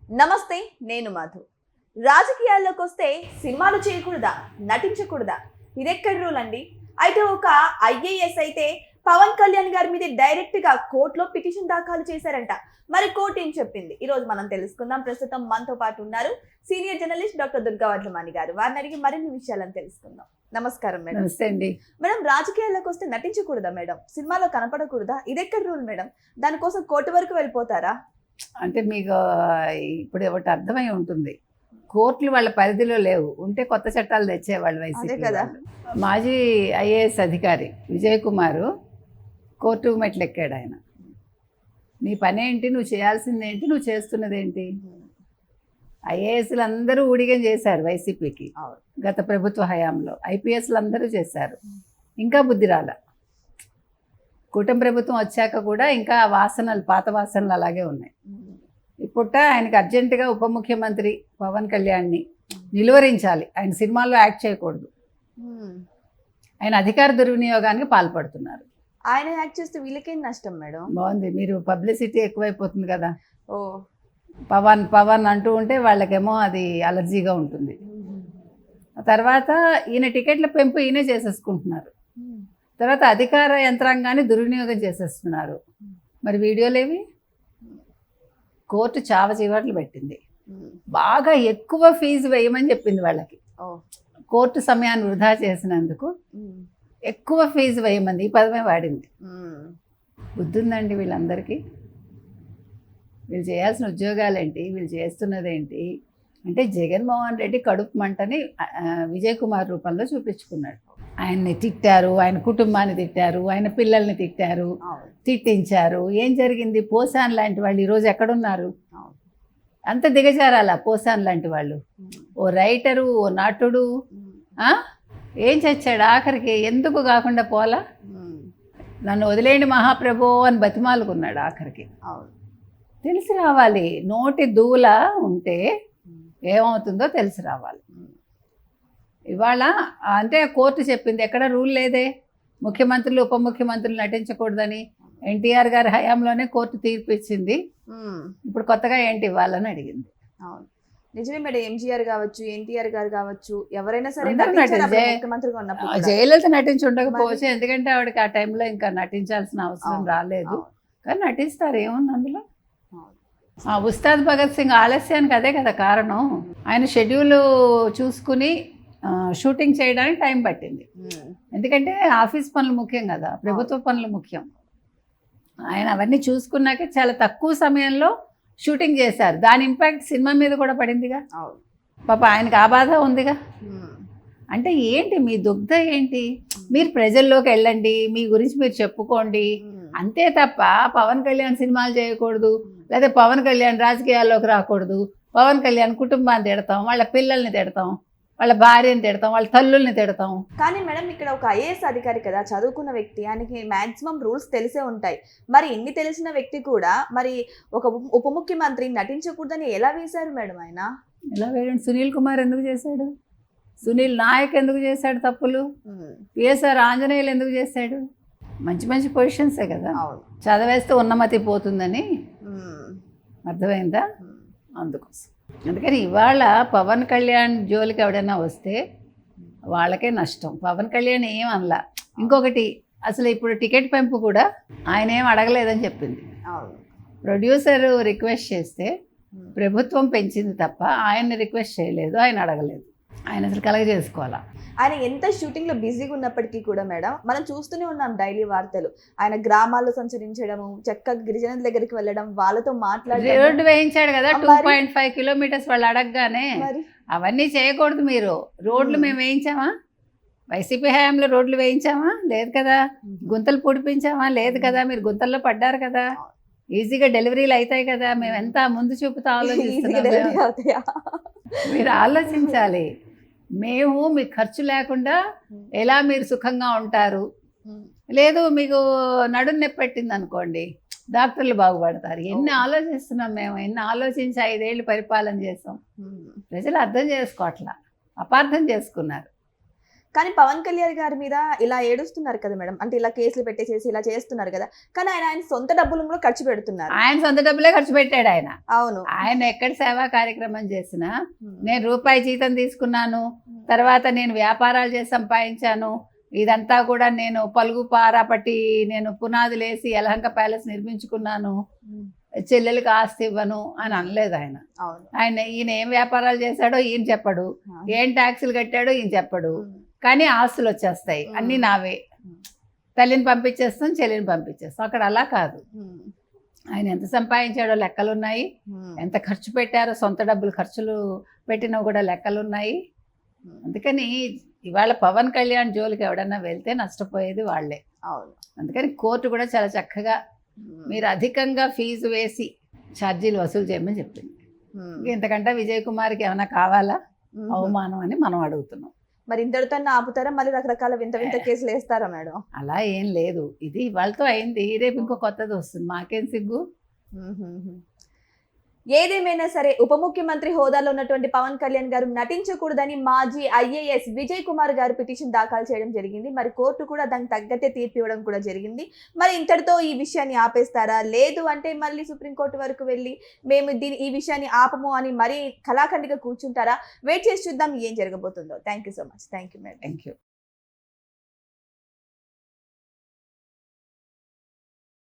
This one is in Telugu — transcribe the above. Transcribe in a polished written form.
నమస్తే, నేను మధు. రాజకీయాల్లోకి వస్తే సినిమాలు చేయకూడదా, నటించకూడదా? ఇదెక్కడి రూల్ అండి? అయితే ఒక ఐఏఎస్ అయితే పవన్ కళ్యాణ్ గారి మీద డైరెక్ట్ గా కోర్టులో పిటిషన్ దాఖలు చేశారంట. మరి కోర్టు ఏం చెప్పింది ఈ రోజు మనం తెలుసుకుందాం. ప్రస్తుతం మనతో పాటు ఉన్నారు senior journalist doctor Durga Vadlamani గారు. వారిని అడిగి మరిన్ని విషయాలను తెలుసుకుందాం. నమస్కారం మేడం. నమస్తే అండి. మేడం, రాజకీయాల్లోకి వస్తే నటించకూడదా మేడం? సినిమాలో కనపడకూడదా? ఇదెక్కడి రూల్ మేడం? దానికోసం కోర్టు వరకు వెళ్ళిపోతారా? అంటే మీకు ఇప్పుడు ఒకటి అర్థమై ఉంటుంది, కోర్టులు వాళ్ళ పరిధిలో లేవు. ఉంటే కొత్త చట్టాలు తెచ్చేవాళ్ళు వైసీపీ కదా. వాళ్ళు. మాజీ ఐఏఎస్ అధికారి విజయ్ కుమార్ కోర్టు మెట్లు ఎక్కాడు. ఆయన నీ పని ఏంటి, నువ్వు చేయాల్సింది ఏంటి, నువ్వు చేస్తున్నది ఏంటి? ఐఏఎస్లు అందరూ ఊడిగం చేశారు వైసీపీకి గత ప్రభుత్వ హయాంలో. ఐపీఎస్లు అందరూ చేశారు. ఇంకా బుద్ధి రాల. కూటమి ప్రభుత్వం వచ్చాక కూడా ఇంకా వాసనలు, పాత వాసనలు అలాగే ఉన్నాయి. ఇప్పుడు ఆయనకి అర్జెంటుగా ఉప ముఖ్యమంత్రి పవన్ కళ్యాణ్ని నిలువరించాలి. ఆయన సినిమాల్లో యాక్ట్ చేయకూడదు. ఆయన అధికార దుర్వినియోగానికి పాల్పడుతున్నారు. ఆయన యాక్ట్ చేస్తే వీళ్ళకేం నష్టం మేడం? బాగుంది, మీరు పబ్లిసిటీ ఎక్కువైపోతుంది కదా. ఓ పవన్ పవన్ అంటూ ఉంటే వాళ్ళకేమో అది అలర్జీగా ఉంటుంది. తర్వాత ఈయన టికెట్ల పెంపు ఈయనే చేసేసుకుంటున్నారు. తర్వాత అధికార యంత్రాంగాన్ని దుర్వినియోగం చేసేస్తున్నారు. మరి వీడియోలేవి? కోర్టు చావ చీవాట్లు పెట్టింది. బాగా ఎక్కువ ఫీజు వేయమని చెప్పింది వాళ్ళకి. కోర్టు సమయాన్ని వృధా చేసినందుకు ఎక్కువ ఫీజు వేయమంది. ఈ పదమే వాడింది. బుద్ధి ఉందండి వీళ్ళందరికీ? వీళ్ళు చేయాల్సిన ఉద్యోగాలేంటి, వీళ్ళు చేస్తున్నదేంటి అంటే జగన్మోహన్ రెడ్డి కడుపు మంటని విజయ్ కుమార్ రూపంలో చూపించుకున్నాడు. ఆయన్ని తిట్టారు, ఆయన కుటుంబాన్ని తిట్టారు, ఆయన పిల్లల్ని తిట్టారు, తిట్టించారు. ఏం జరిగింది? పోసాన్ లాంటి వాళ్ళు ఈరోజు ఎక్కడున్నారు? అంత దిగజారాల పోసాన్ లాంటి వాళ్ళు. ఓ రైటరు, ఓ నటుడు ఏం చచ్చాడు ఆఖరికి? ఎందుకు కాకుండా పోలా? నన్ను వదిలేండి మహాప్రభు అని బతిమాలుకున్నాడు ఆఖరికి. తెలిసి రావాలి. నోటి దూల ఉంటే ఏమవుతుందో తెలిసి రావాలి. ఇవాళ అంటే కోర్టు చెప్పింది, ఎక్కడ రూల్ లేదే. ముఖ్యమంత్రులు ఉప ముఖ్యమంత్రులు నటించకూడదని ఎన్టీఆర్ గారి హయాంలోనే కోర్టు తీర్పు ఇచ్చింది. ఇప్పుడు కొత్తగా ఏంటి ఇవ్వాలని అడిగింది. అవును, నిజమే మేడం. ఎంజీఆర్ కావచ్చు, ఎన్టీఆర్ గారు కావచ్చు, ఎవరైనా సరే ముఖ్యమంత్రిగా ఉన్నప్పుడు జయలలిత నటించి ఉండకపోవచ్చు, ఎందుకంటే ఆవిడకి ఆ టైంలో ఇంకా నటించాల్సిన అవసరం రాలేదు. కానీ నటిస్తారు, ఏముంది అందులో? ఉస్తాద్ భగత్ సింగ్ ఆలస్యానికి అదే కదా కారణం. ఆయన షెడ్యూల్ చూసుకుని షూటింగ్ చేయడానికి టైం పట్టింది. ఎందుకంటే ఆఫీస్ పనులు ముఖ్యం కదా, ప్రభుత్వ పనులు ముఖ్యం. ఆయన అవన్నీ చూసుకున్నాక చాలా తక్కువ సమయంలో షూటింగ్ చేశారు. దాని ఇంపాక్ట్ సినిమా మీద కూడా పడిందిగా. పాప ఆయనకి ఆ బాధ ఉందిగా. అంటే ఏంటి మీ దుగ్ధ ఏంటి? మీరు ప్రజల్లోకి వెళ్ళండి, మీ గురించి మీరు చెప్పుకోండి, అంతే తప్ప పవన్ కళ్యాణ్ సినిమాలు చేయకూడదు, లేదా పవన్ కళ్యాణ్ రాజకీయాల్లోకి రాకూడదు, పవన్ కళ్యాణ్ కుటుంబాన్ని తిడతాం, వాళ్ళ పిల్లల్ని తిడతాం, వాళ్ళ భార్యని తిడతాం, వాళ్ళ తల్లుల్ని తిడతాం. కానీ మేడం, ఇక్కడ ఒక ఐఏఎస్ అధికారి కదా, చదువుకున్న వ్యక్తి, ఆయనకి మాక్సిమం రూల్స్ తెలిసే ఉంటాయి. మరి ఇన్ని తెలిసిన వ్యక్తి కూడా మరి ఒక ఉప ముఖ్యమంత్రి నటించకూడదని ఎలా వేశారు మేడం? ఆయన ఎలా వేయండి? సునీల్ కుమార్ ఎందుకు చేశాడు? సునీల్ నాయక్ ఎందుకు చేశాడు తప్పులు? పిఎస్ఆర్ ఆంజనేయులు ఎందుకు చేశాడు? మంచి మంచి పొజిషన్సే కదా. చదివేస్తే ఉన్నమతి పోతుందని అర్థమైందా? అందుకోసం. అందుకని ఇవాళ పవన్ కళ్యాణ్ జోలికి ఎవడైనా వస్తే వాళ్ళకే నష్టం. పవన్ కళ్యాణ్ ఏం అనలా. ఇంకొకటి, అసలు ఇప్పుడు టికెట్ పెంపు కూడా ఆయన ఏం అడగలేదని చెప్పింది. ప్రొడ్యూసర్ రిక్వెస్ట్ చేస్తే ప్రభుత్వం పెంచింది తప్ప ఆయన్ని రిక్వెస్ట్ చేయలేదు, ఆయన అడగలేదు. ఆయన అసలు కలగజేసుకోవాలా. ఆయన ఎంత షూటింగ్ లో బిజీగా ఉన్నప్పటికీ కూడా మేడం, మనం చూస్తూనే ఉన్నాం డైలీ వార్తలు. ఆయన గ్రామాల్లో సంచరించడము, చక్కగా గిరిజనుల దగ్గరికి వెళ్ళడం, వాళ్ళతో మాట్లాడడం. రోడ్డు వేయించాడు కదా 2.5 కిలోమీటర్స్. వాళ్ళు అడగగానే అవన్నీ చేయకూడదు మీరు. రోడ్లు మేము వేయించామా? వైసీపీ హయాంలో రోడ్లు వేయించామా? లేదు కదా. గుంతలు పొడిపించామా? లేదు కదా. మీరు గుంతల్లో పడ్డారు కదా. ఈజీగా డెలివరీలు అవుతాయి కదా. మేము ఎంత ముందు చూపుతూ ఆలోచిస్తున్నాం. మీరు ఆలోచించాలి. మేము మీకు ఖర్చు లేకుండా ఎలా మీరు సుఖంగా ఉంటారు. లేదు మీకు నడుము నొప్పి పెట్టింది అనుకోండి, డాక్టర్లు బాగుపడతారు. ఎన్ని ఆలోచిస్తున్నాం మేము, ఎన్ని ఆలోచించి 5 ఏళ్ళు పరిపాలన చేసాం. ప్రజలు అర్థం చేసుకోవట్లా, అపార్థం చేసుకున్నారు. కానీ పవన్ కళ్యాణ్ గారి మీద ఇలా ఏడుస్తున్నారు కదా మేడం, అంటే ఇలా కేసులు పెట్టేసేసి ఇలా చేస్తున్నారు కదా, కానీ ఆయన సొంత డబ్బులు కూడా ఖర్చు పెడుతున్నారు. ఆయన సొంత డబ్బులే ఖర్చు పెట్టాడు ఆయన. అవును. ఆయన ఎక్కడ సేవా కార్యక్రమం చేసినా నేను రూపాయి జీతం తీసుకున్నాను, తర్వాత నేను వ్యాపారాలు చేసి సంపాదించాను, ఇదంతా కూడా నేను పలుగు పారా పట్టి నేను పునాదులు వేసి యలహంక ప్యాలెస్ నిర్మించుకున్నాను, చెల్లెలకి ఆస్తి ఇవ్వను అని అనలేదు ఆయన. ఈయన ఏం వ్యాపారాలు చేశాడో ఈయన చెప్పడు, ఏం ట్యాక్సులు కట్టాడో ఈయన చెప్పడు, కానీ ఆస్తులు వచ్చేస్తాయి అన్నీ నావే, తల్లిని పంపించేస్తాం చెల్లిని పంపించేస్తాం. అక్కడ అలా కాదు, ఆయన ఎంత సంపాదించాడో లెక్కలున్నాయి, ఎంత ఖర్చు పెట్టారో సొంత డబ్బులు ఖర్చులు పెట్టినవి కూడా లెక్కలున్నాయి. అందుకని ఇవాళ పవన్ కళ్యాణ్ జోలికి ఎవడన్నా వెళ్తే నష్టపోయేది వాళ్ళే. అందుకని కోర్టు కూడా చాలా చక్కగా మీరు అధికంగా ఫీజు వేసి ఛార్జీలు వసూలు చేయమని చెప్పింది. ఇంతకంటే విజయ్ కుమార్కి ఏమైనా కావాలా అవమానం అని మనం అడుగుతున్నాం. మరి ఇంతటితో ఆపుతారా, మళ్ళీ రకరకాల వింత వింత కేసులు వేస్తారా మేడం? అలా ఏం లేదు, ఇది వాళ్ళతో అయింది, రేపు ఇంకో కొత్తది వస్తుంది, మాకేం సిగ్గు. ఏదేమైనా సరే ఉప ముఖ్యమంత్రి హోదాలో ఉన్నటువంటి పవన్ కళ్యాణ్ గారు నటించకూడదని మాజీ ఐఏఎస్ విజయ్ కుమార్ గారు పిటిషన్ దాఖలు చేయడం జరిగింది. మరి కోర్టు కూడా దానికి తగ్గట్టే తీర్పు ఇవ్వడం కూడా జరిగింది. మరి ఇంతటితో ఈ విషయాన్ని ఆపేస్తారా, లేదు అంటే మళ్ళీ సుప్రీంకోర్టు వరకు వెళ్ళి మేము ఈ విషయాన్ని ఆపము అని మరీ కళాఖండిగా కూర్చుంటారా? వెయిట్ చేసి చూద్దాం ఏం జరగబోతుందో. Thank you so much. Thank you madam. Thank you.